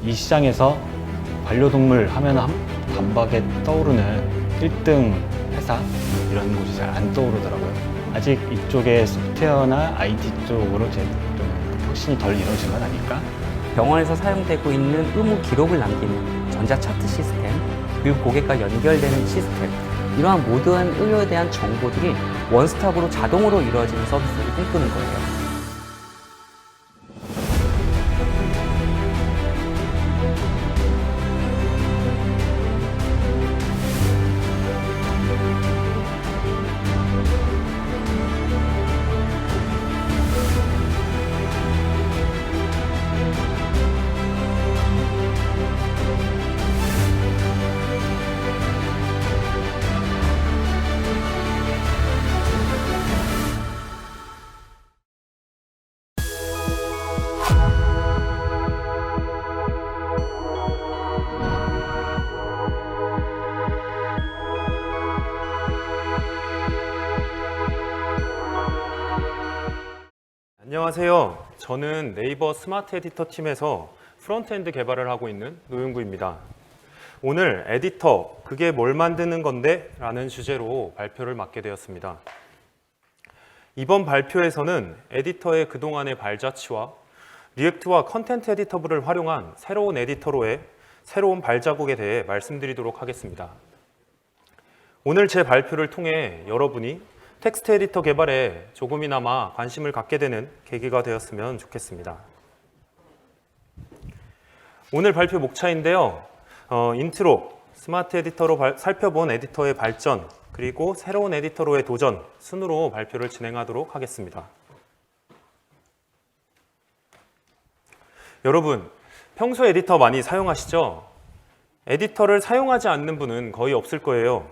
이 시장에서 반려동물 하면 단박에 떠오르는 1등 회사 이런 곳이 잘 안 떠오르더라고요. 아직 이쪽에 소프트웨어나 IT 쪽으로 좀 혁신이 덜 이루어진 건 아닐까? 병원에서 사용되고 있는 의무 기록을 남기는 전자 차트 시스템, 그리고 고객과 연결되는 시스템, 이러한 모든 의료에 대한 정보들이 원스톱으로 자동으로 이루어지는 서비스를 꿈꾸는 거예요. 안녕하세요. 저는 네이버 스마트 에디터 팀에서 프론트엔드 개발을 하고 있는 노윤구입니다. 오늘 에디터, 그게 뭘 만드는 건데? 라는 주제로 발표를 맡게 되었습니다. 이번 발표에서는 에디터의 그동안의 발자취와 리액트와 컨텐트 에디터블을 활용한 새로운 에디터로의 새로운 발자국에 대해 말씀드리도록 하겠습니다. 오늘 제 발표를 통해 여러분이 텍스트 에디터 개발에 조금이나마 관심을 갖게 되는 계기가 되었으면 좋겠습니다. 오늘 발표 목차인데요. 인트로, 스마트 에디터로 살펴본 에디터의 발전, 그리고 새로운 에디터로의 도전 순으로 발표를 진행하도록 하겠습니다. 여러분, 평소 에디터 많이 사용하시죠? 에디터를 사용하지 않는 분은 거의 없을 거예요.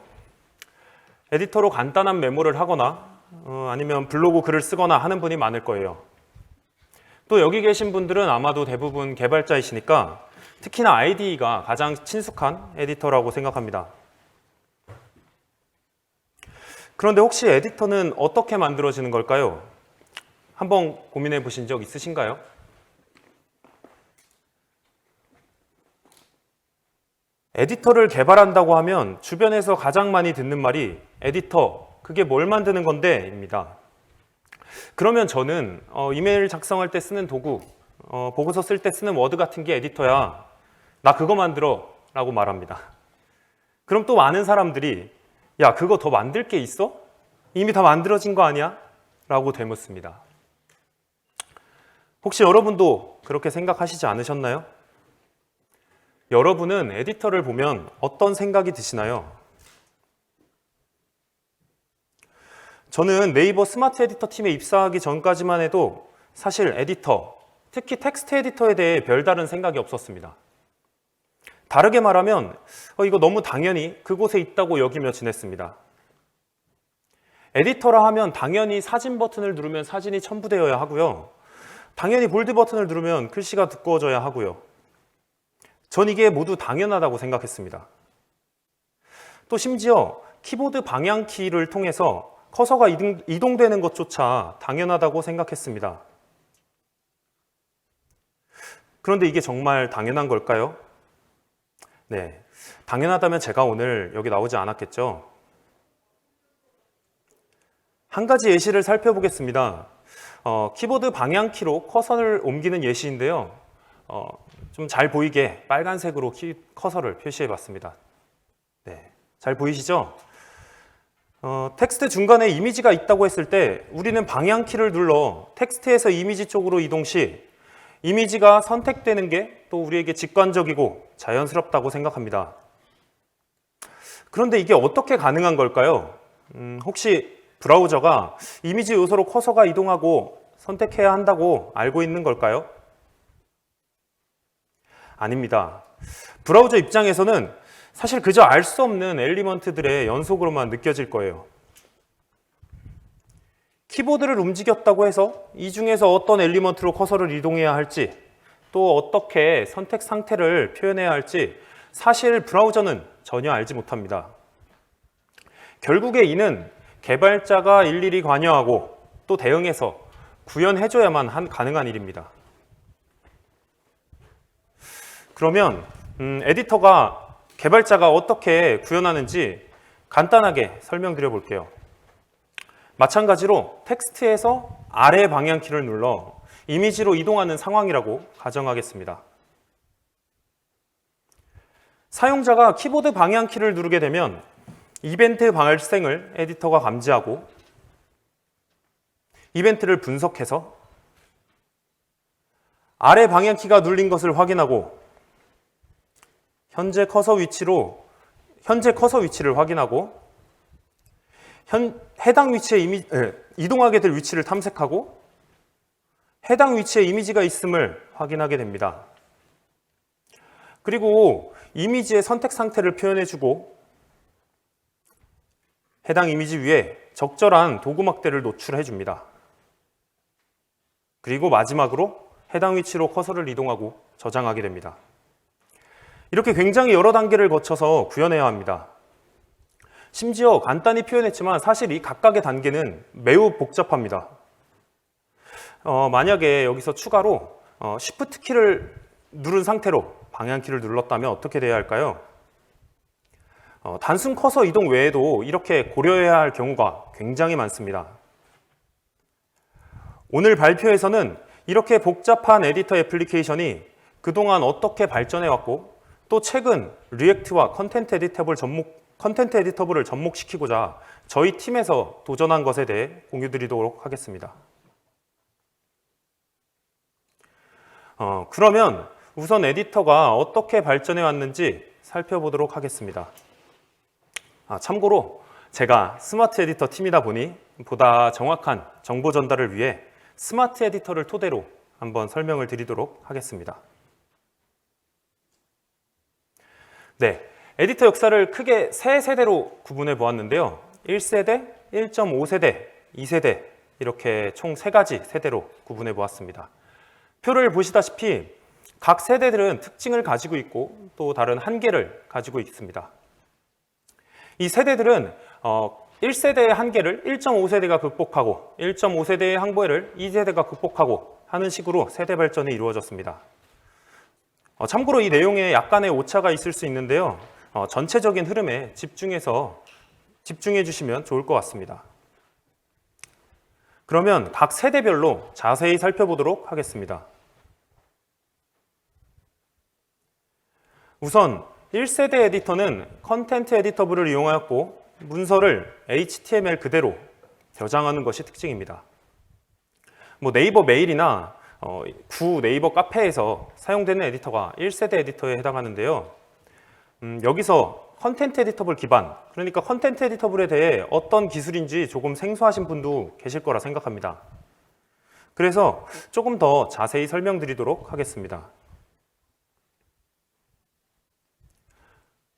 에디터로 간단한 메모를 하거나 아니면 블로그 글을 쓰거나 하는 분이 많을 거예요. 또 여기 계신 분들은 아마도 대부분 개발자이시니까 특히나 IDE가 가장 친숙한 에디터라고 생각합니다. 그런데 혹시 에디터는 어떻게 만들어지는 걸까요? 한번 고민해 보신 적 있으신가요? 에디터를 개발한다고 하면 주변에서 가장 많이 듣는 말이 에디터, 그게 뭘 만드는 건데? 입니다. 그러면 저는 이메일 작성할 때 쓰는 도구, 보고서 쓸 때 쓰는 워드 같은 게 에디터야. 나 그거 만들어 라고 말합니다. 그럼 또 많은 사람들이 야, 그거 더 만들 게 있어? 이미 다 만들어진 거 아니야? 라고 되묻습니다. 혹시 여러분도 그렇게 생각하시지 않으셨나요? 여러분은 에디터를 보면 어떤 생각이 드시나요? 저는 네이버 스마트 에디터 팀에 입사하기 전까지만 해도 사실 에디터, 특히 텍스트 에디터에 대해 별다른 생각이 없었습니다. 다르게 말하면 이거 너무 당연히 그곳에 있다고 여기며 지냈습니다. 에디터라 하면 당연히 사진 버튼을 누르면 사진이 첨부되어야 하고요. 당연히 볼드 버튼을 누르면 글씨가 두꺼워져야 하고요. 전 이게 모두 당연하다고 생각했습니다. 또 심지어 키보드 방향키를 통해서 커서가 이동되는 것조차 당연하다고 생각했습니다. 그런데 이게 정말 당연한 걸까요? 네, 당연하다면 제가 오늘 여기 나오지 않았겠죠? 한 가지 예시를 살펴보겠습니다. 키보드 방향키로 커서를 옮기는 예시인데요. 좀 잘 보이게 빨간색으로 커서를 표시해 봤습니다. 네, 잘 보이시죠? 텍스트 중간에 이미지가 있다고 했을 때 우리는 방향키를 눌러 텍스트에서 이미지 쪽으로 이동 시 이미지가 선택되는 게 또 우리에게 직관적이고 자연스럽다고 생각합니다. 그런데 이게 어떻게 가능한 걸까요? 혹시 브라우저가 이미지 요소로 커서가 이동하고 선택해야 한다고 알고 있는 걸까요? 아닙니다. 브라우저 입장에서는 사실 그저 알 수 없는 엘리먼트들의 연속으로만 느껴질 거예요. 키보드를 움직였다고 해서 이 중에서 어떤 엘리먼트로 커서를 이동해야 할지, 또 어떻게 선택 상태를 표현해야 할지 사실 브라우저는 전혀 알지 못합니다. 결국에 이는 개발자가 일일이 관여하고 또 대응해서 구현해줘야만 가능한 일입니다. 그러면 에디터가 개발자가 어떻게 구현하는지 간단하게 설명드려 볼게요. 마찬가지로 텍스트에서 아래 방향키를 눌러 이미지로 이동하는 상황이라고 가정하겠습니다. 사용자가 키보드 방향키를 누르게 되면 이벤트 발생을 에디터가 감지하고 이벤트를 분석해서 아래 방향키가 눌린 것을 확인하고 현재 커서 위치를 확인하고 해당 위치에 이동하게 될 위치를 탐색하고 해당 위치에 이미지가 있음을 확인하게 됩니다. 그리고 이미지의 선택 상태를 표현해주고 해당 이미지 위에 적절한 도구막대를 노출해줍니다. 그리고 마지막으로 해당 위치로 커서를 이동하고 저장하게 됩니다. 이렇게 굉장히 여러 단계를 거쳐서 구현해야 합니다. 심지어 간단히 표현했지만 사실 이 각각의 단계는 매우 복잡합니다. 만약에 여기서 추가로 Shift 키를 누른 상태로 방향키를 눌렀다면 어떻게 돼야 할까요? 단순 커서 이동 외에도 이렇게 고려해야 할 경우가 굉장히 많습니다. 오늘 발표에서는 이렇게 복잡한 에디터 애플리케이션이 그동안 어떻게 발전해왔고 또 최근 리액트와 컨텐트 에디터블을 접목시키고자 저희 팀에서 도전한 것에 대해 공유드리도록 하겠습니다. 그러면 우선 에디터가 어떻게 발전해 왔는지 살펴보도록 하겠습니다. 참고로 제가 스마트 에디터 팀이다 보니 보다 정확한 정보 전달을 위해 스마트 에디터를 토대로 한번 설명을 드리도록 하겠습니다. 네, 에디터 역사를 크게 세 세대로 구분해 보았는데요. 1세대, 1.5세대, 2세대 이렇게 총 3가지 세대로 구분해 보았습니다. 표를 보시다시피 각 세대들은 특징을 가지고 있고 또 다른 한계를 가지고 있습니다. 이 세대들은 1세대의 한계를 1.5세대가 극복하고 1.5세대의 한계를 2세대가 극복하고 하는 식으로 세대 발전이 이루어졌습니다. 참고로 이 내용에 약간의 오차가 있을 수 있는데요. 전체적인 흐름에 집중해 주시면 좋을 것 같습니다. 그러면 각 세대별로 자세히 살펴보도록 하겠습니다. 우선 1세대 에디터는 컨텐트 에디터블을 이용하였고 문서를 HTML 그대로 저장하는 것이 특징입니다. 네이버 메일이나 구 네이버 카페에서 사용되는 에디터가 1세대 에디터에 해당하는데요. 여기서 컨텐트 에디터블 기반, 그러니까 컨텐트 에디터블에 대해 어떤 기술인지 조금 생소하신 분도 계실 거라 생각합니다. 그래서 조금 더 자세히 설명드리도록 하겠습니다.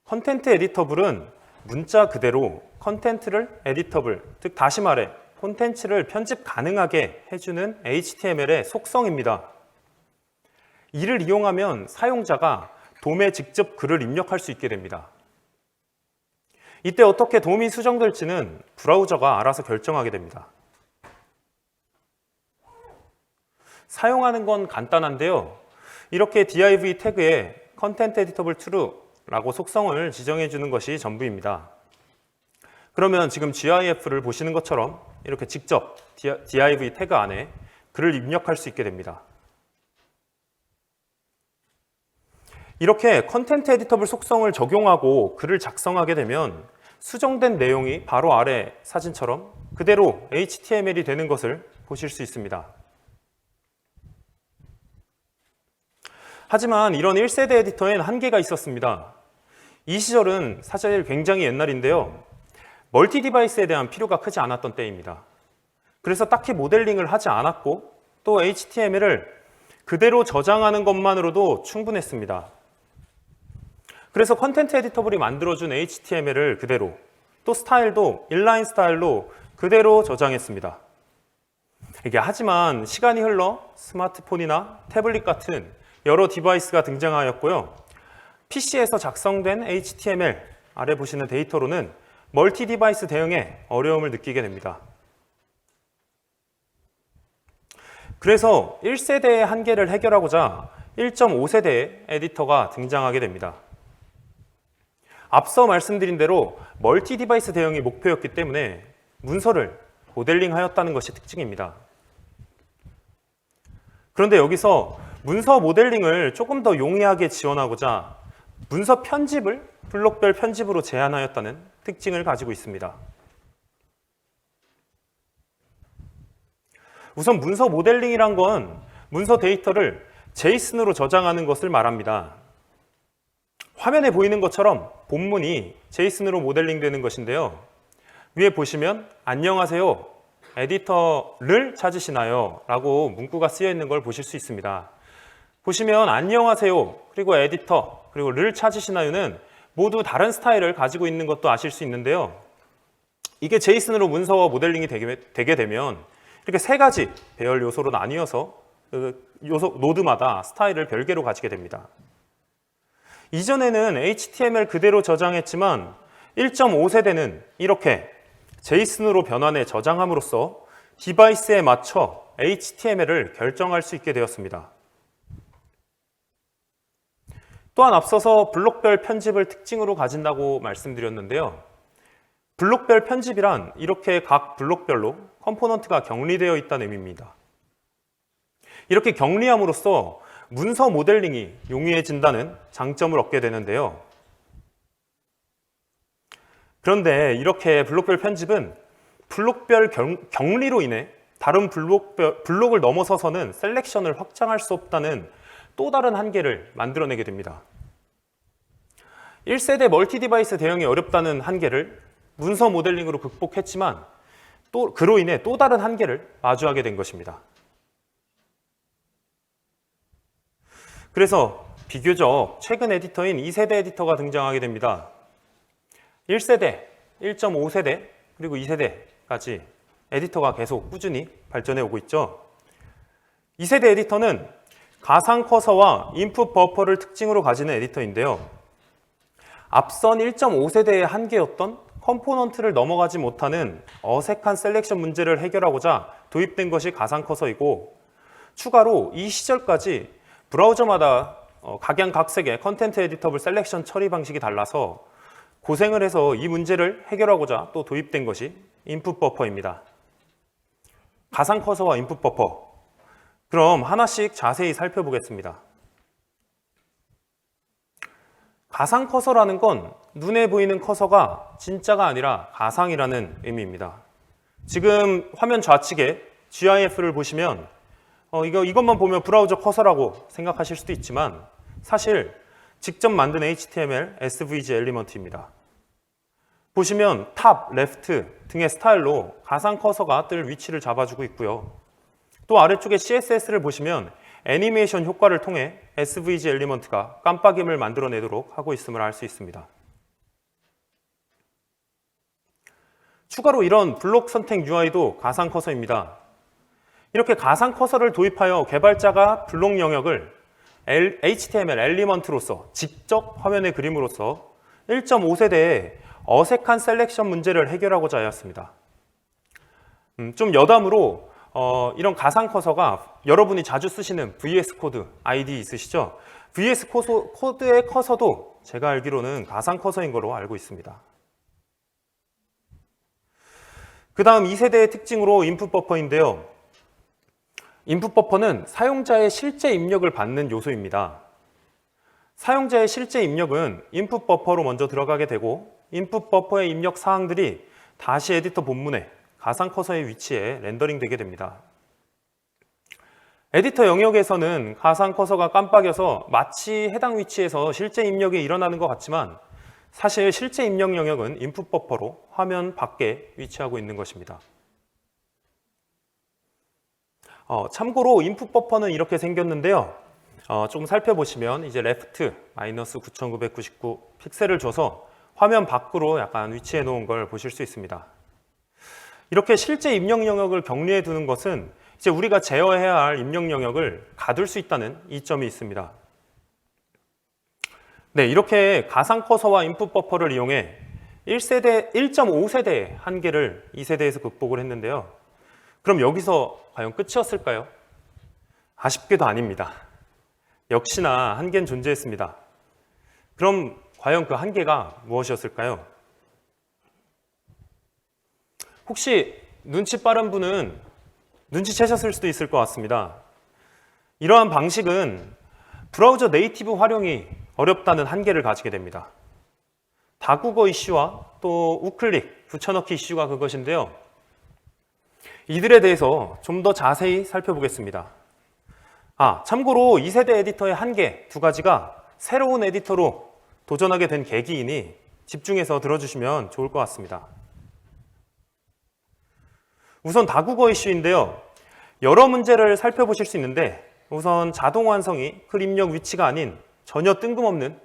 컨텐트 에디터블은 문자 그대로 컨텐트를 에디터블, 즉 다시 말해 콘텐츠를 편집 가능하게 해주는 HTML의 속성입니다. 이를 이용하면 사용자가 돔에 직접 글을 입력할 수 있게 됩니다. 이때 어떻게 돔이 수정될지는 브라우저가 알아서 결정하게 됩니다. 사용하는 건 간단한데요. 이렇게 div 태그에 컨텐트 에디터블 true라고 속성을 지정해 주는 것이 전부입니다. 그러면 지금 GIF를 보시는 것처럼 이렇게 직접 div 태그 안에 글을 입력할 수 있게 됩니다. 이렇게 컨텐트 에디터블 속성을 적용하고 글을 작성하게 되면 수정된 내용이 바로 아래 사진처럼 그대로 HTML이 되는 것을 보실 수 있습니다. 하지만 이런 1세대 에디터엔 한계가 있었습니다. 이 시절은 사실 굉장히 옛날인데요. 멀티 디바이스에 대한 필요가 크지 않았던 때입니다. 그래서 딱히 모델링을 하지 않았고 또 HTML을 그대로 저장하는 것만으로도 충분했습니다. 그래서 컨텐트 에디터블이 만들어준 HTML을 그대로 또 스타일도 인라인 스타일로 그대로 저장했습니다. 하지만 시간이 흘러 스마트폰이나 태블릿 같은 여러 디바이스가 등장하였고요. PC에서 작성된 HTML, 아래 보시는 데이터로는 멀티 디바이스 대응에 어려움을 느끼게 됩니다. 그래서 1세대의 한계를 해결하고자 1.5세대의 에디터가 등장하게 됩니다. 앞서 말씀드린 대로 멀티 디바이스 대응이 목표였기 때문에 문서를 모델링하였다는 것이 특징입니다. 그런데 여기서 문서 모델링을 조금 더 용이하게 지원하고자 문서 편집을 블록별 편집으로 제한하였다는 특징을 가지고 있습니다. 우선 문서 모델링이란 건 문서 데이터를 제이슨으로 저장하는 것을 말합니다. 화면에 보이는 것처럼 본문이 제이슨으로 모델링 되는 것인데요. 위에 보시면 안녕하세요, 에디터를 찾으시나요? 라고 문구가 쓰여 있는 걸 보실 수 있습니다. 보시면 안녕하세요, 그리고 에디터, 그리고 를 찾으시나요는 모두 다른 스타일을 가지고 있는 것도 아실 수 있는데요. 이게 제이슨으로 문서 모델링이 되게 되면 이렇게 세 가지 배열 요소로 나뉘어서 요소 노드마다 스타일을 별개로 가지게 됩니다. 이전에는 HTML 그대로 저장했지만 1.5세대는 이렇게 제이슨으로 변환해 저장함으로써 디바이스에 맞춰 HTML을 결정할 수 있게 되었습니다. 또한 앞서서 블록별 편집을 특징으로 가진다고 말씀드렸는데요. 블록별 편집이란 이렇게 각 블록별로 컴포넌트가 격리되어 있다는 의미입니다. 이렇게 격리함으로써 문서 모델링이 용이해진다는 장점을 얻게 되는데요. 그런데 이렇게 블록별 편집은 블록별 격리로 인해 다른 블록을 넘어서서는 셀렉션을 확장할 수 없다는 또 다른 한계를 만들어내게 됩니다. 1세대 멀티 디바이스 대응이 어렵다는 한계를 문서 모델링으로 극복했지만 또 그로 인해 또 다른 한계를 마주하게 된 것입니다. 그래서 비교적 최근 에디터인 2세대 에디터가 등장하게 됩니다. 1세대, 1.5세대, 그리고 2세대까지 에디터가 계속 꾸준히 발전해 오고 있죠. 2세대 에디터는 가상 커서와 인풋 버퍼를 특징으로 가지는 에디터인데요. 앞선 1.5세대의 한계였던 컴포넌트를 넘어가지 못하는 어색한 셀렉션 문제를 해결하고자 도입된 것이 가상 커서이고, 추가로 이 시절까지 브라우저마다 각양각색의 컨텐트 에디터블 셀렉션 처리 방식이 달라서 고생을 해서 이 문제를 해결하고자 또 도입된 것이 인풋 버퍼입니다. 가상 커서와 인풋 버퍼, 그럼 하나씩 자세히 살펴보겠습니다. 가상 커서라는 건 눈에 보이는 커서가 진짜가 아니라 가상이라는 의미입니다. 지금 화면 좌측에 GIF를 보시면 이것만 보면 브라우저 커서라고 생각하실 수도 있지만 사실 직접 만든 HTML, SVG 엘리먼트입니다. 보시면 탑, 레프트 등의 스타일로 가상 커서가 뜰 위치를 잡아주고 있고요. 또 아래쪽에 CSS를 보시면 애니메이션 효과를 통해 SVG 엘리먼트가 깜빡임을 만들어내도록 하고 있음을 알 수 있습니다. 추가로 이런 블록 선택 UI도 가상 커서입니다. 이렇게 가상 커서를 도입하여 개발자가 블록 영역을 HTML 엘리먼트로서 직접 화면에 그림으로써 1.5세대의 어색한 셀렉션 문제를 해결하고자 하였습니다. 좀 여담으로 이런 가상 커서가 여러분이 자주 쓰시는 VS 코드 아이디 있으시죠? VS 코드의 커서도 제가 알기로는 가상 커서인 걸로 알고 있습니다. 그 다음 2세대의 특징으로 인풋 버퍼인데요. 인풋 버퍼는 사용자의 실제 입력을 받는 요소입니다. 사용자의 실제 입력은 인풋 버퍼로 먼저 들어가게 되고 인풋 버퍼의 입력 사항들이 다시 에디터 본문에 가상 커서의 위치에 렌더링 되게 됩니다. 에디터 영역에서는 가상 커서가 깜빡여서 마치 해당 위치에서 실제 입력이 일어나는 것 같지만 사실 실제 입력 영역은 인풋 버퍼로 화면 밖에 위치하고 있는 것입니다. 참고로 인풋 버퍼는 이렇게 생겼는데요. 조금 살펴보시면 이제 레프트 -9999 픽셀을 줘서 화면 밖으로 약간 위치해 놓은 걸 보실 수 있습니다. 이렇게 실제 입력 영역을 격리해 두는 것은 이제 우리가 제어해야 할 입력 영역을 가둘 수 있다는 이점이 있습니다. 네, 이렇게 가상 커서와 인풋 버퍼를 이용해 1.5세대의 한계를 2세대에서 극복을 했는데요. 그럼 여기서 과연 끝이었을까요? 아쉽게도 아닙니다. 역시나 한계는 존재했습니다. 그럼 과연 그 한계가 무엇이었을까요? 혹시 눈치 빠른 분은 눈치채셨을 수도 있을 것 같습니다. 이러한 방식은 브라우저 네이티브 활용이 어렵다는 한계를 가지게 됩니다. 다국어 이슈와 또 우클릭, 붙여넣기 이슈가 그것인데요. 이들에 대해서 좀 더 자세히 살펴보겠습니다. 참고로 2세대 에디터의 한계 두 가지가 새로운 에디터로 도전하게 된 계기이니 집중해서 들어주시면 좋을 것 같습니다. 우선 다국어 이슈인데요. 여러 문제를 살펴보실 수 있는데 우선 자동 완성이 글 입력 위치가 아닌 전혀 뜬금없는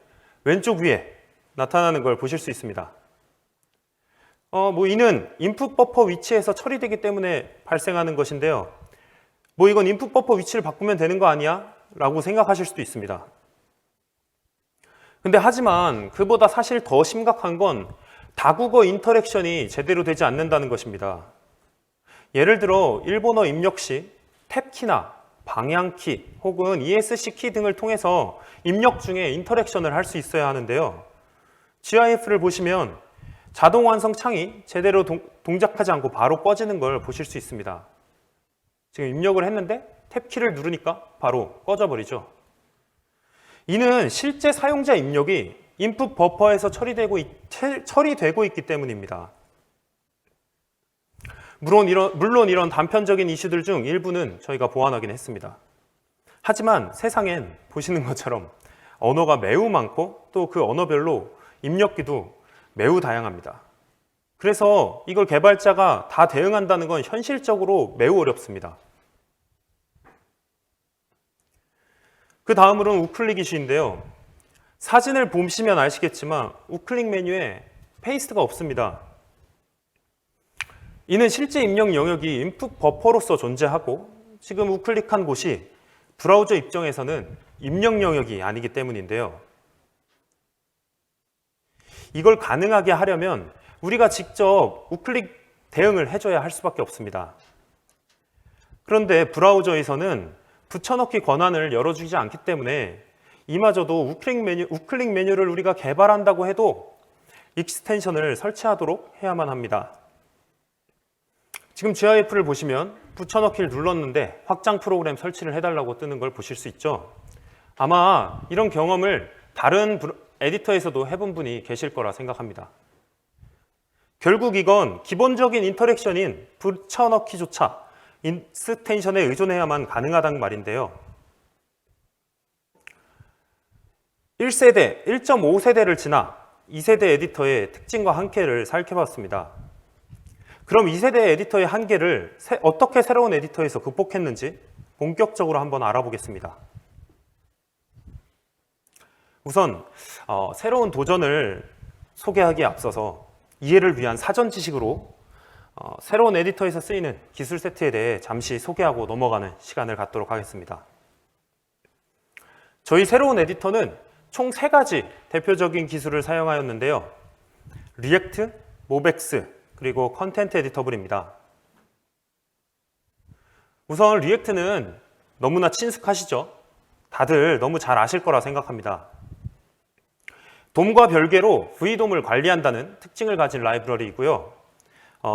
왼쪽 위에 나타나는 걸 보실 수 있습니다. 이는 인풋 버퍼 위치에서 처리되기 때문에 발생하는 것인데요. 이건 인풋 버퍼 위치를 바꾸면 되는 거 아니야? 라고 생각하실 수도 있습니다. 근데 하지만 그보다 사실 더 심각한 건 다국어 인터랙션이 제대로 되지 않는다는 것입니다. 예를 들어 일본어 입력 시 탭키나 방향키 혹은 ESC 키 등을 통해서 입력 중에 인터랙션을 할 수 있어야 하는데요. GIF를 보시면 자동 완성 창이 제대로 동작하지 않고 바로 꺼지는 걸 보실 수 있습니다. 지금 입력을 했는데 탭키를 누르니까 바로 꺼져버리죠. 이는 실제 사용자 입력이 인풋 버퍼에서 처리되고 있기 때문입니다. 물론 이런 단편적인 이슈들 중 일부는 저희가 보완하긴 했습니다. 하지만 세상엔 보시는 것처럼 언어가 매우 많고 또 그 언어별로 입력기도 매우 다양합니다. 그래서 이걸 개발자가 다 대응한다는 건 현실적으로 매우 어렵습니다. 그 다음으로는 우클릭 이슈인데요. 사진을 보시면 아시겠지만 우클릭 메뉴에 페이스트가 없습니다. 이는 실제 입력 영역이 인풋 버퍼로서 존재하고 지금 우클릭한 곳이 브라우저 입장에서는 입력 영역이 아니기 때문인데요. 이걸 가능하게 하려면 우리가 직접 우클릭 대응을 해줘야 할 수밖에 없습니다. 그런데 브라우저에서는 붙여넣기 권한을 열어주지 않기 때문에 이마저도 우클릭 메뉴를 우리가 개발한다고 해도 익스텐션을 설치하도록 해야만 합니다. 지금 GIF를 보시면 붙여넣기를 눌렀는데 확장 프로그램 설치를 해달라고 뜨는 걸 보실 수 있죠. 아마 이런 경험을 다른 에디터에서도 해본 분이 계실 거라 생각합니다. 결국 이건 기본적인 인터랙션인 붙여넣기조차 익스텐션에 의존해야만 가능하다는 말인데요. 1세대, 1.5세대를 지나 2세대 에디터의 특징과 한계를 살펴봤습니다. 그럼 2세대 에디터의 한계를 어떻게 새로운 에디터에서 극복했는지 본격적으로 한번 알아보겠습니다. 우선 새로운 도전을 소개하기에 앞서서 이해를 위한 사전 지식으로 새로운 에디터에서 쓰이는 기술 세트에 대해 잠시 소개하고 넘어가는 시간을 갖도록 하겠습니다. 저희 새로운 에디터는 총 3가지 대표적인 기술을 사용하였는데요. 리액트, 모벡스, 그리고 컨텐트 에디터블입니다. 우선 리액트는 너무나 친숙하시죠? 다들 너무 잘 아실 거라 생각합니다. 돔과 별개로 VDOM을 관리한다는 특징을 가진 라이브러리이고요.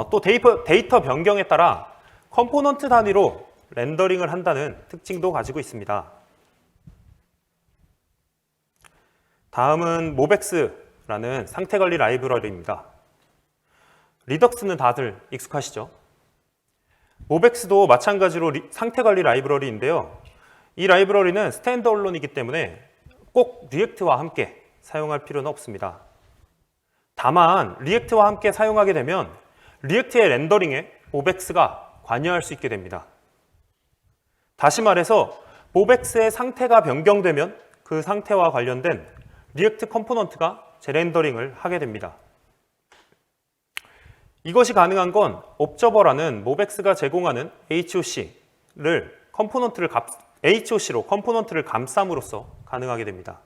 또 데이터 변경에 따라 컴포넌트 단위로 렌더링을 한다는 특징도 가지고 있습니다. 다음은 모벡스라는 상태관리 라이브러리입니다. 리덕스는 다들 익숙하시죠? 모벡스도 마찬가지로 상태관리 라이브러리인데요. 이 라이브러리는 스탠드얼론이기 때문에 꼭 리액트와 함께 사용할 필요는 없습니다. 다만 리액트와 함께 사용하게 되면 리액트의 렌더링에 모벡스가 관여할 수 있게 됩니다. 다시 말해서 모벡스의 상태가 변경되면 그 상태와 관련된 리액트 컴포넌트가 재렌더링을 하게 됩니다. 이것이 가능한 건 옵저버라는 모벡스가 제공하는 HOC로 컴포넌트를 감쌈으로써 가능하게 됩니다.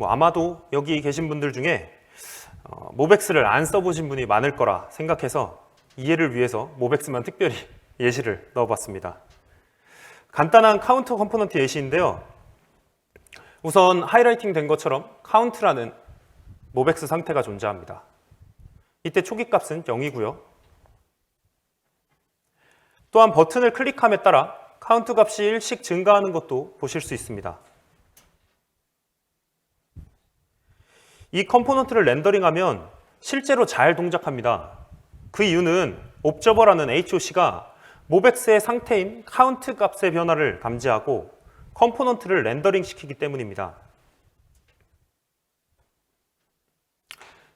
아마도 여기 계신 분들 중에 모벡스를 안 써보신 분이 많을 거라 생각해서 이해를 위해서 모벡스만 특별히 예시를 넣어봤습니다. 간단한 카운트 컴포넌트 예시인데요. 우선 하이라이팅 된 것처럼 카운트라는 모백스 상태가 존재합니다. 이때 초기 값은 0이고요. 또한 버튼을 클릭함에 따라 카운트 값이 1씩 증가하는 것도 보실 수 있습니다. 이 컴포넌트를 렌더링하면 실제로 잘 동작합니다. 그 이유는 옵저버라는 HOC가 모백스의 상태인 카운트 값의 변화를 감지하고 컴포넌트를 렌더링 시키기 때문입니다.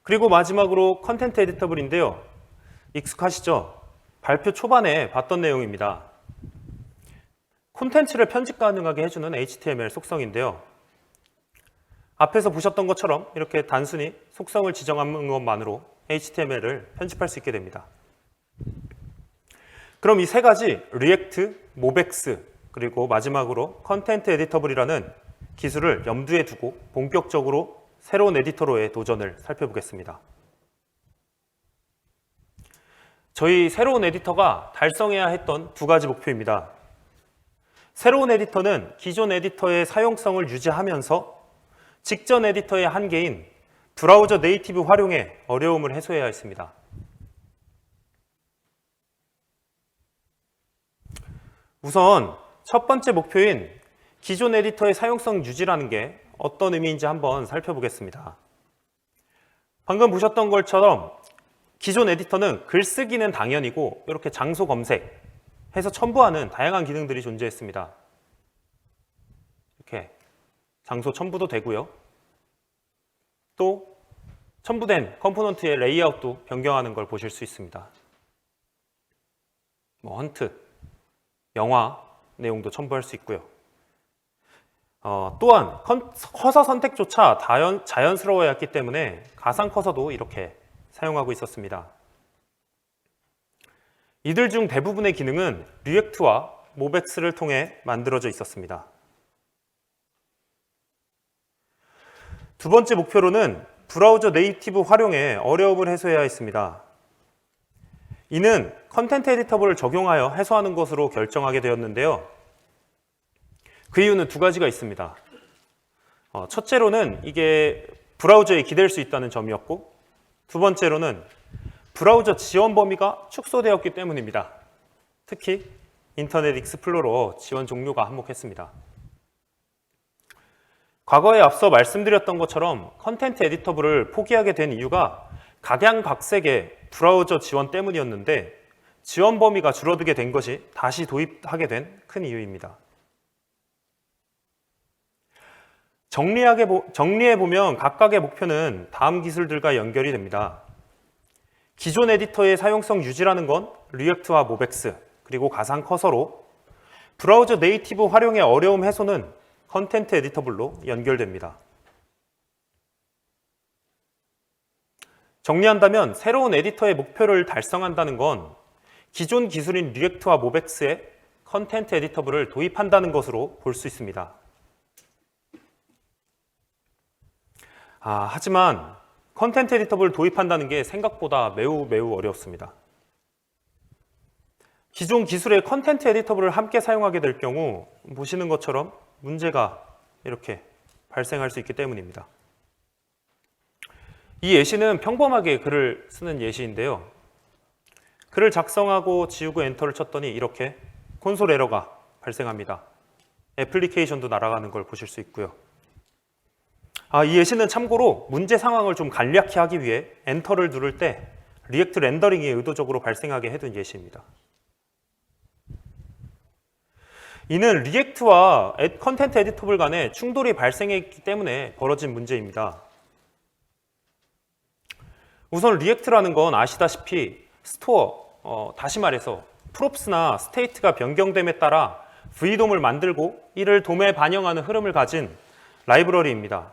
그리고 마지막으로 컨텐트 에디터블인데요. 익숙하시죠? 발표 초반에 봤던 내용입니다. 콘텐츠를 편집 가능하게 해주는 HTML 속성인데요. 앞에서 보셨던 것처럼 이렇게 단순히 속성을 지정하는 것만으로 HTML을 편집할 수 있게 됩니다. 그럼 이 세 가지 리액트, 모백스, 그리고 마지막으로 컨텐트 에디터블이라는 기술을 염두에 두고 본격적으로 새로운 에디터로의 도전을 살펴보겠습니다. 저희 새로운 에디터가 달성해야 했던 두 가지 목표입니다. 새로운 에디터는 기존 에디터의 사용성을 유지하면서 직전 에디터의 한계인 브라우저 네이티브 활용에 어려움을 해소해야 했습니다. 우선 첫 번째 목표인 기존 에디터의 사용성 유지라는 게 어떤 의미인지 한번 살펴보겠습니다. 방금 보셨던 것처럼 기존 에디터는 글쓰기는 당연이고 이렇게 장소 검색해서 첨부하는 다양한 기능들이 존재했습니다. 이렇게 장소 첨부도 되고요. 또 첨부된 컴포넌트의 레이아웃도 변경하는 걸 보실 수 있습니다. 헌트, 영화 내용도 첨부할 수 있고요. 또한 커서 선택조차 자연스러워야 했기 때문에 가상 커서도 이렇게 사용하고 있었습니다. 이들 중 대부분의 기능은 리액트와 모백스를 통해 만들어져 있었습니다. 두 번째 목표로는 브라우저 네이티브 활용에 어려움을 해소해야 했습니다. 이는 컨텐트 에디터블을 적용하여 해소하는 것으로 결정하게 되었는데요. 그 이유는 두 가지가 있습니다. 첫째로는 이게 브라우저에 기댈 수 있다는 점이었고, 두 번째로는 브라우저 지원 범위가 축소되었기 때문입니다. 특히 인터넷 익스플로러 지원 종류가 한몫했습니다. 과거에 앞서 말씀드렸던 것처럼 컨텐트 에디터블을 포기하게 된 이유가 각양각색의 브라우저 지원 때문이었는데 지원 범위가 줄어들게 된 것이 다시 도입하게 된 큰 이유입니다. 정리해보면 각각의 목표는 다음 기술들과 연결이 됩니다. 기존 에디터의 사용성 유지라는 건 리액트와 모백스, 그리고 가상 커서로 브라우저 네이티브 활용의 어려움 해소는 컨텐트 에디터블로 연결됩니다. 정리한다면 새로운 에디터의 목표를 달성한다는 건 기존 기술인 리액트와 모백스에 컨텐트 에디터블을 도입한다는 것으로 볼 수 있습니다. 하지만 컨텐트 에디터블을 도입한다는 게 생각보다 매우 어렵습니다. 기존 기술의 컨텐트 에디터블을 함께 사용하게 될 경우 보시는 것처럼 문제가 이렇게 발생할 수 있기 때문입니다. 이 예시는 평범하게 글을 쓰는 예시인데요. 글을 작성하고 지우고 엔터를 쳤더니 이렇게 콘솔 에러가 발생합니다. 애플리케이션도 날아가는 걸 보실 수 있고요. 이 예시는 참고로 문제 상황을 좀 간략히 하기 위해 엔터를 누를 때 리액트 렌더링이 의도적으로 발생하게 해둔 예시입니다. 이는 리액트와 컨텐트 에디터블 간에 충돌이 발생했기 때문에 벌어진 문제입니다. 우선 리액트라는 건 아시다시피 스토어, 다시 말해서 프롭스나 스테이트가 변경됨에 따라 VDOM을 만들고 이를 돔에 반영하는 흐름을 가진 라이브러리입니다.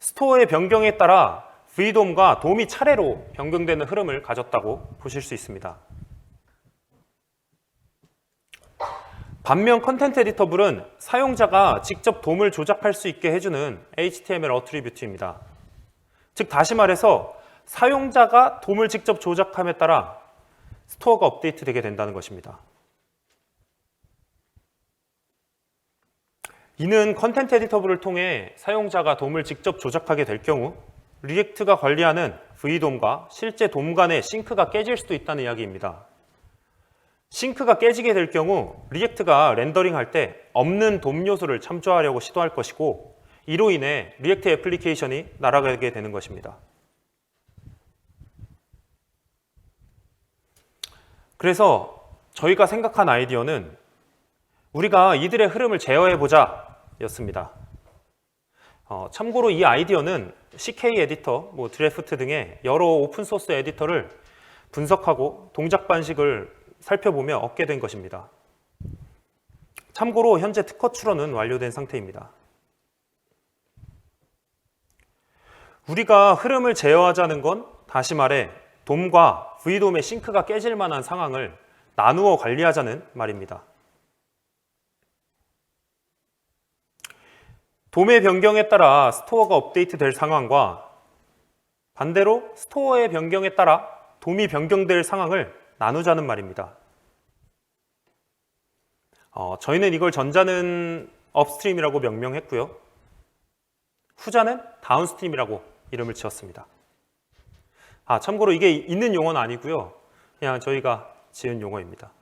스토어의 변경에 따라 VDOM과 돔이 차례로 변경되는 흐름을 가졌다고 보실 수 있습니다. 반면 컨텐트 에디터블은 사용자가 직접 돔을 조작할 수 있게 해주는 HTML 어트리뷰트입니다. 즉 다시 말해서 사용자가 돔을 직접 조작함에 따라 스토어가 업데이트 되게 된다는 것입니다. 이는 컨텐트 에디터블을 통해 사용자가 돔을 직접 조작하게 될 경우 리액트가 관리하는 VDOM과 실제 돔 간의 싱크가 깨질 수도 있다는 이야기입니다. 싱크가 깨지게 될 경우 리액트가 렌더링할 때 없는 돔 요소를 참조하려고 시도할 것이고 이로 인해 리액트 애플리케이션이 날아가게 되는 것입니다. 그래서 저희가 생각한 아이디어는 우리가 이들의 흐름을 제어해보자 였습니다. 참고로 이 아이디어는 CK 에디터, 드래프트 등의 여러 오픈소스 에디터를 분석하고 동작 반식을 살펴보며 얻게 된 것입니다. 참고로 현재 특허 출원은 완료된 상태입니다. 우리가 흐름을 제어하자는 건 다시 말해 돔과 VDOM의 싱크가 깨질 만한 상황을 나누어 관리하자는 말입니다. 돔의 변경에 따라 스토어가 업데이트 될 상황과 반대로 스토어의 변경에 따라 돔이 변경될 상황을 나누자는 말입니다. 저희는 이걸 전자는 업스트림이라고 명명했고요. 후자는 다운스트림이라고 이름을 지었습니다. 참고로 이게 있는 용어는 아니고요. 그냥 저희가 지은 용어입니다.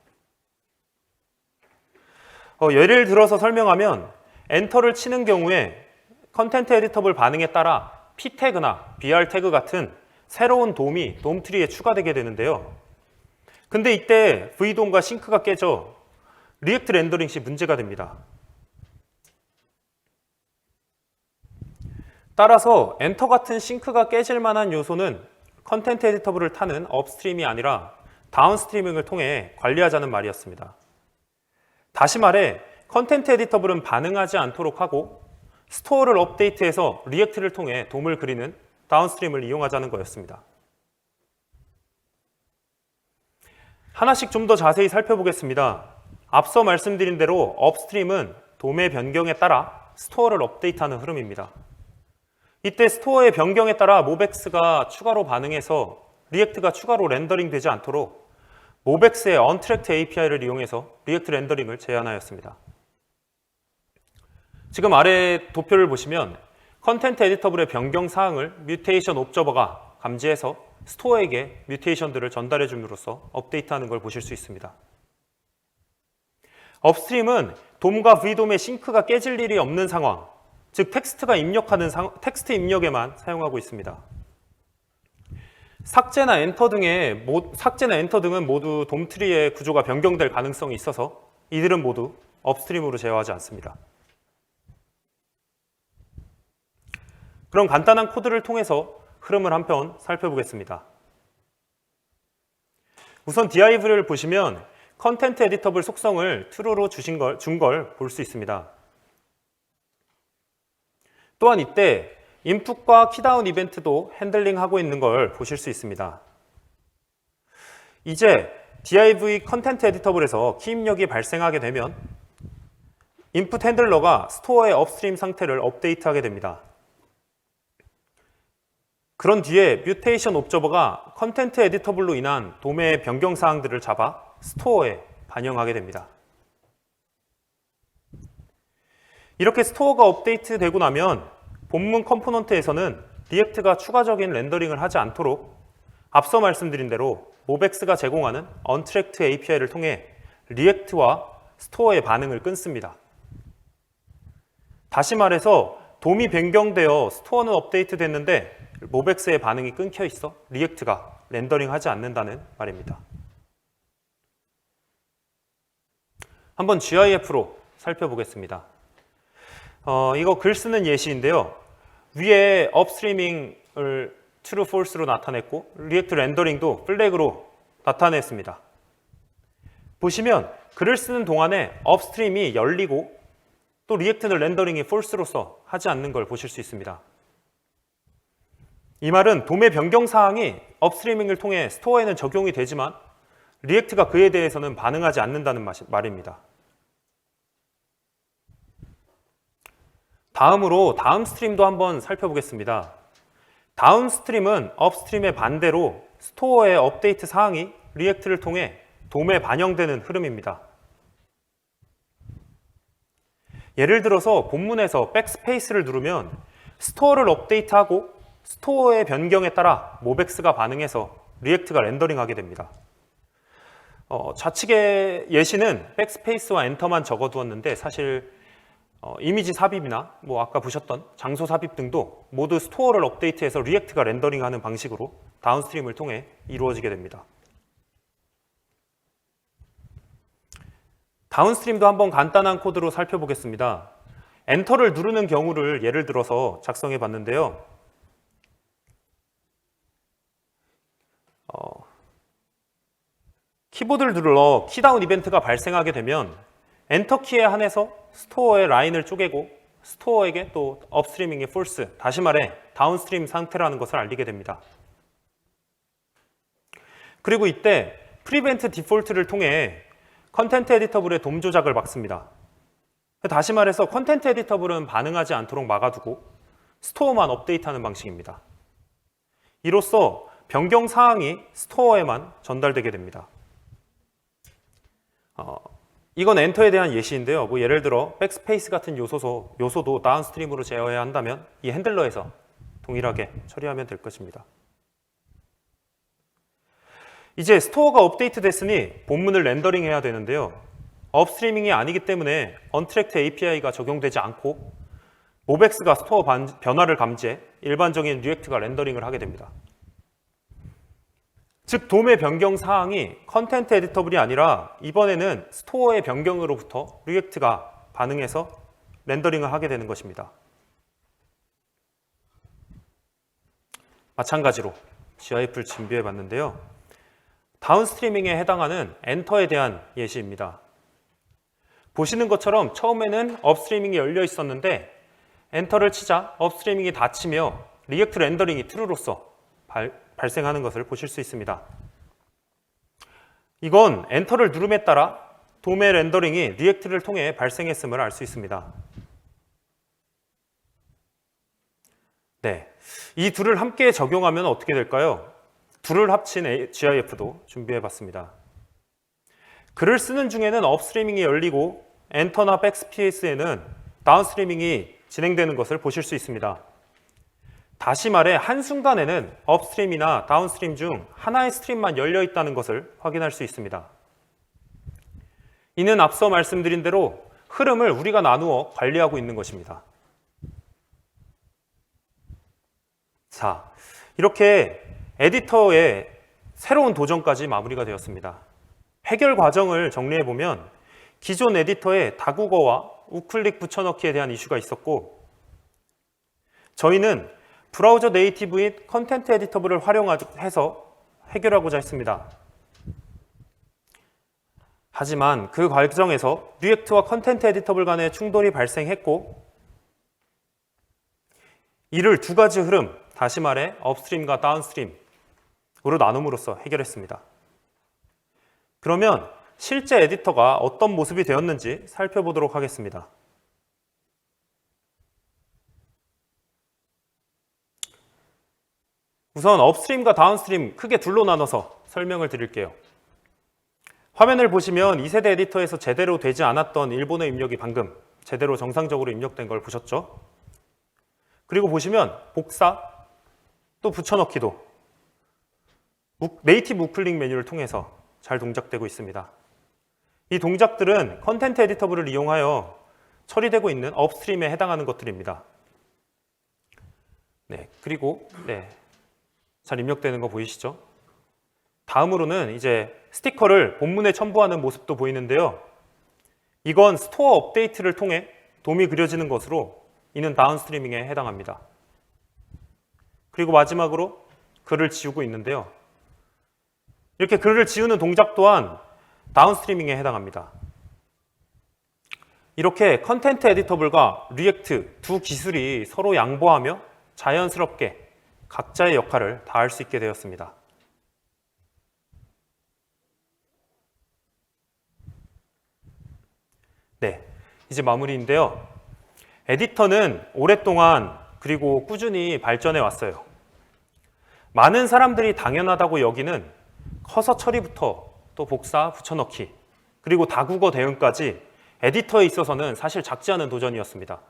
예를 들어서 설명하면 엔터를 치는 경우에 컨텐트 에디터블 반응에 따라 P 태그나 BR 태그 같은 새로운 돔이 돔 트리에 추가되게 되는데요. 근데 이때 VDOM과 싱크가 깨져 리액트 렌더링 시 문제가 됩니다. 따라서 엔터 같은 싱크가 깨질 만한 요소는 컨텐트 에디터블을 타는 업스트림이 아니라 다운스트리밍을 통해 관리하자는 말이었습니다. 다시 말해 컨텐트 에디터블은 반응하지 않도록 하고 스토어를 업데이트해서 리액트를 통해 돔을 그리는 다운스트림을 이용하자는 거였습니다. 하나씩 좀 더 자세히 살펴보겠습니다. 앞서 말씀드린 대로 업스트림은 돔의 변경에 따라 스토어를 업데이트하는 흐름입니다. 이때 스토어의 변경에 따라 모백스가 추가로 반응해서 리액트가 추가로 렌더링 되지 않도록 모백스의 언트랙트 API를 이용해서 리액트 렌더링을 제한하였습니다. 지금 아래 도표를 보시면 컨텐트 에디터블의 변경 사항을 뮤테이션 옵저버가 감지해서 스토어에게 뮤테이션들을 전달해 줌으로써 업데이트하는 걸 보실 수 있습니다. 업스트림은 돔과 VDOM의 싱크가 깨질 일이 없는 상황, 즉 텍스트가 입력하는 텍스트 입력에만 사용하고 있습니다. 삭제나 엔터 등은 모두 돔 트리의 구조가 변경될 가능성이 있어서 이들은 모두 업스트림으로 제어하지 않습니다. 그럼 간단한 코드를 통해서 흐름을 한편 살펴보겠습니다. 우선 div를 보시면 컨텐트 에디터블 속성을 true로 준 걸 볼 수 있습니다. 또한 이때 인풋과 키다운 이벤트도 핸들링하고 있는 걸 보실 수 있습니다. 이제 div 컨텐트 에디터블에서 키 입력이 발생하게 되면 인풋 핸들러가 스토어의 업스트림 상태를 업데이트하게 됩니다. 그런 뒤에 뮤테이션 옵저버가 컨텐트 에디터블로 인한 돔의 변경 사항들을 잡아 스토어에 반영하게 됩니다. 이렇게 스토어가 업데이트 되고 나면 본문 컴포넌트에서는 리액트가 추가적인 렌더링을 하지 않도록 앞서 말씀드린 대로 모백스가 제공하는 언트랙트 API를 통해 리액트와 스토어의 반응을 끊습니다. 다시 말해서 돔이 변경되어 스토어는 업데이트 됐는데 모백스의 반응이 끊겨 있어 리액트가 렌더링 하지 않는다는 말입니다. 한번 GIF로 살펴보겠습니다. 이거 글 쓰는 예시인데요. 위에 업스트리밍을 true, false로 나타냈고 리액트 렌더링도 플래그로 나타냈습니다. 보시면 글을 쓰는 동안에 업스트림이 열리고 또 리액트는 렌더링이 false로서 하지 않는 걸 보실 수 있습니다. 이 말은 돔의 변경 사항이 업스트리밍을 통해 스토어에는 적용이 되지만 리액트가 그에 대해서는 반응하지 않는다는 말입니다. 다음으로 다운스트림도 한번 살펴보겠습니다. 다운스트림은 업스트림의 반대로 스토어의 업데이트 사항이 리액트를 통해 돔에 반영되는 흐름입니다. 예를 들어서 본문에서 백스페이스를 누르면 스토어를 업데이트하고 스토어의 변경에 따라 모백스가 반응해서 리액트가 렌더링하게 됩니다. 좌측의 예시는 백스페이스와 엔터만 적어두었는데 사실 이미지 삽입이나 뭐 아까 보셨던 장소 삽입 등도 모두 스토어를 업데이트해서 리액트가 렌더링하는 방식으로 다운스트림을 통해 이루어지게 됩니다. 다운스트림도 한번 간단한 코드로 살펴보겠습니다. 엔터를 누르는 경우를 예를 들어서 작성해 봤는데요. 키보드를 눌러 키다운 이벤트가 발생하게 되면 엔터 키에 한해서 스토어의 라인을 쪼개고 스토어에게 또 업스트리밍의 폴스, 다시 말해 다운스트림 상태라는 것을 알리게 됩니다. 그리고 이때 프리벤트 디폴트를 통해 컨텐트 에디터블의 돔 조작을 막습니다. 다시 말해서 컨텐트 에디터블은 반응하지 않도록 막아두고 스토어만 업데이트하는 방식입니다. 이로써 변경 사항이 스토어에만 전달되게 됩니다. 이건 엔터에 대한 예시인데요. 뭐 예를 들어 백스페이스 같은 요소도 다운스트림으로 제어해야 한다면 이 핸들러에서 동일하게 처리하면 될 것입니다. 이제 스토어가 업데이트 됐으니 본문을 렌더링해야 되는데요. 업스트리밍이 아니기 때문에 언트랙트 API가 적용되지 않고 모백스가 스토어 변화를 감지해 일반적인 리액트가 렌더링을 하게 됩니다. 즉 돔의 변경 사항이 컨텐트 에디터블이 아니라 이번에는 스토어의 변경으로부터 리액트가 반응해서 렌더링을 하게 되는 것입니다. 마찬가지로 GIF를 준비해 봤는데요. 다운스트리밍에 해당하는 엔터에 대한 예시입니다. 보시는 것처럼 처음에는 업스트리밍이 열려 있었는데 엔터를 치자 업스트리밍이 닫히며 리액트 렌더링이 true로서 발생하는 것을 보실 수 있습니다. 이건 엔터를 누름에 따라 돔의 렌더링이 리액트를 통해 발생했음을 알 수 있습니다. 네, 이 둘을 함께 적용하면 어떻게 될까요? 둘을 합친 GIF도 준비해 봤습니다. 글을 쓰는 중에는 업스트리밍이 열리고 엔터나 백스페이스에는 다운스트리밍이 진행되는 것을 보실 수 있습니다. 다시 말해 한순간에는 업스트림이나 다운스트림 중 하나의 스트림만 열려 있다는 것을 확인할 수 있습니다. 이는 앞서 말씀드린 대로 흐름을 우리가 나누어 관리하고 있는 것입니다. 자, 이렇게 에디터의 새로운 도전까지 마무리가 되었습니다. 해결 과정을 정리해보면 기존 에디터에 다국어와 우클릭 붙여넣기에 대한 이슈가 있었고 저희는 브라우저 네이티브인 컨텐트 에디터블을 활용해서 해결하고자 했습니다. 하지만 그 과정에서 리액트와 컨텐트 에디터블 간의 충돌이 발생했고 이를 두 가지 흐름, 다시 말해 업스트림과 다운스트림으로 나눔으로써 해결했습니다. 그러면 실제 에디터가 어떤 모습이 되었는지 살펴보도록 하겠습니다. 우선 업스트림과 다운스트림 크게 둘로 나눠서 설명을 드릴게요. 화면을 보시면 2세대 에디터에서 제대로 되지 않았던 일본어 입력이 방금 제대로 정상적으로 입력된 걸 보셨죠? 그리고 보시면 복사, 또 붙여넣기도 네이티브 우클릭 메뉴를 통해서 잘 동작되고 있습니다. 이 동작들은 컨텐트 에디터블을 이용하여 처리되고 있는 업스트림에 해당하는 것들입니다. 네, 그리고 잘 입력되는 거 보이시죠? 다음으로는 이제 스티커를 본문에 첨부하는 모습도 보이는데요. 이건 스토어 업데이트를 통해 돔이 그려지는 것으로 이는 다운스트리밍에 해당합니다. 그리고 마지막으로 글을 지우고 있는데요. 이렇게 글을 지우는 동작 또한 다운스트리밍에 해당합니다. 이렇게 컨텐트 에디터블과 리액트 두 기술이 서로 양보하며 자연스럽게 각자의 역할을 다할 수 있게 되었습니다. 네, 이제 마무리인데요. 에디터는 오랫동안 그리고 꾸준히 발전해 왔어요. 많은 사람들이 당연하다고 여기는 커서 처리부터 또 복사, 붙여넣기, 그리고 다국어 대응까지 에디터에 있어서는 사실 작지 않은 도전이었습니다.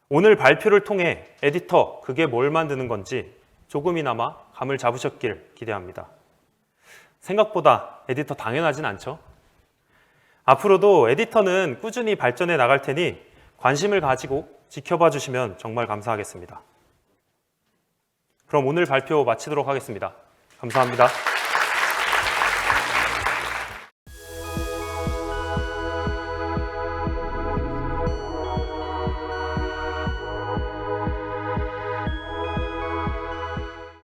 오늘 발표를 통해 에디터, 그게 뭘 만드는 건지 조금이나마 감을 잡으셨길 기대합니다. 생각보다 에디터 당연하진 않죠? 앞으로도 에디터는 꾸준히 발전해 나갈 테니 관심을 가지고 지켜봐 주시면 정말 감사하겠습니다. 그럼 오늘 발표 마치도록 하겠습니다. 감사합니다.